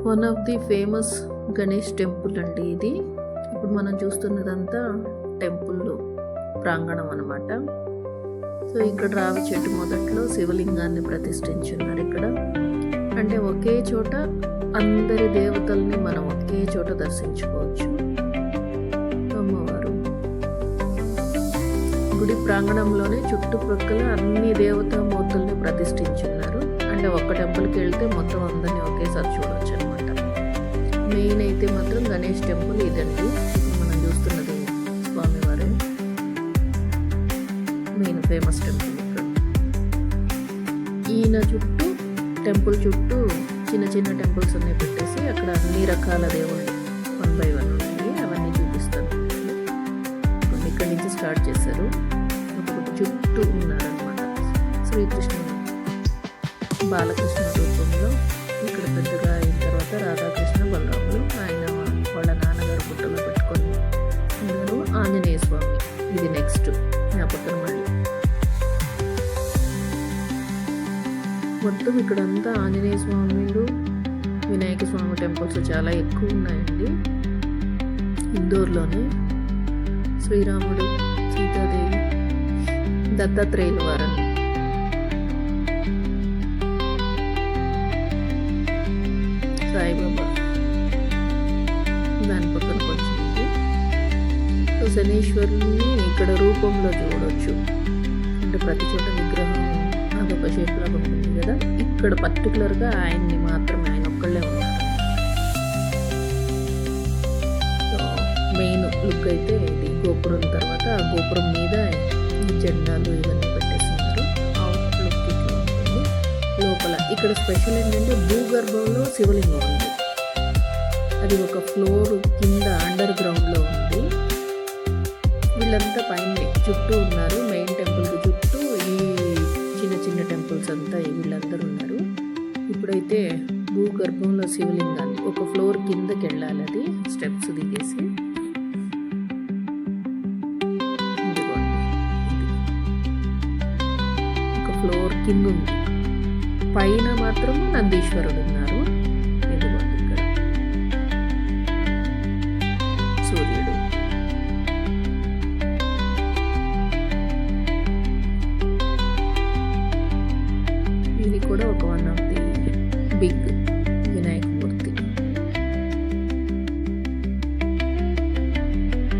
One of the famous Ganesh temple అండి ఇది. ఇప్పుడు మనం చూస్తున్నదంతా టెంపుల్ ప్రాంగణం అన్నమాట. సో ఇక్కడ రావి చెట్టు మొదట్లో శివలింగాన్ని ప్రతిష్ఠించున్నారు ఇక్కడ. అంటే ఒకే చోట అందరి దేవతల్ని మనం ఒకే చోట దర్శించుకోవచ్చు. అమ్మవారు గుడి ప్రాంగణంలోనే చుట్టుపక్కల అన్ని దేవతామూర్తుల్ని ప్రతిష్ఠించున్నారు. అంటే ఒక్క టెంపుల్కి వెళ్తే మొత్తం అందరినీ ఒకేసారి చూడవచ్చు అనమాట. మెయిన్ అయితే మాత్రం గణేష్ టెంపుల్ ఇదండి. మనం చూస్తున్నది స్వామివారే మెయిన్ ఫేమస్ టెంపుల్. ఇక్కడ ఈయన చుట్టూ టెంపుల్ చుట్టూ చిన్న చిన్న టెంపుల్స్ అన్నీ పెట్టేసి అక్కడ అన్ని రకాల దేవుళ్ళు 1 by 1 ఉన్నాయి. అవన్నీ చూపిస్తాను. ఇక్కడి నుంచి స్టార్ట్ చేశారు. ఒక్కొక్కటి చుట్టూ ఉన్నారనమాట. శ్రీకృష్ణుడు బాలకృష్ణ రూపంలో ఇక్కడ పెద్దగా అయిన తర్వాత రాధాకృష్ణ బలరాములు ఆయన వాళ్ళ నాన్నగారు బుట్టలో పెట్టుకొని ఉన్నారు. ఆంజనేయ స్వామి ఇది నెక్స్ట్ జ్ఞాపకం. మళ్ళీ మొత్తం ఇక్కడంతా ఆంజనేయ స్వామిలు వినాయక స్వామి టెంపుల్స్ చాలా ఎక్కువ ఉన్నాయండి. ఇందోర్లోనే శ్రీరాముడు సీతాదేవి దత్తాత్రేయుల వారని సాయిబాబా దాని పక్కన కొంచెం ఉంది. సో శనీశ్వరుని ఇక్కడ రూపంలో చూడవచ్చు. అంటే ప్రతి చోట విగ్రహం అదొక షేప్ లాగా ఉంటుంది కదా. ఇక్కడ పర్టికులర్గా ఆయన్ని మాత్రమే ఆయన ఒక్కళ్ళే ఉన్నారు. సో మెయిన్ లుక్ అయితే ఇది గోపురం. తర్వాత ఆ గోపురం మీద ఈ జెండాలు ఇవన్నీ పెట్టేస్తున్నారు. అవుట్ లుక్ ఇట్లా ఉంటుంది. లోపల ఇక్కడ స్పెషల్ ఏంటంటే భూగర్భంలో శివలింగం ఉంది. అది ఒక ఫ్లోర్ కింద అండర్ గ్రౌండ్లో ఉంది. వీళ్ళంతా పైన చుట్టూ ఉన్నారు. మెయిన్ టెంపుల్కి చుట్టూ ఈ చిన్న చిన్న టెంపుల్స్ అంతా వీళ్ళందరూ ఉన్నారు. ఇప్పుడైతే భూగర్భంలో శివలింగాన్ని ఒక ఫ్లోర్ కిందకి వెళ్ళాలి. అది స్టెప్స్ దిగేసి ఒక ఫ్లోర్ కింద ఉంది. పైన మాత్రం నందీశ్వరుడు ఉన్నారు. ఇదిగోండి ఇక్కడ సూర్యుడు. ఇది కూడా ఒక వన్ ఆఫ్ ది బిగ్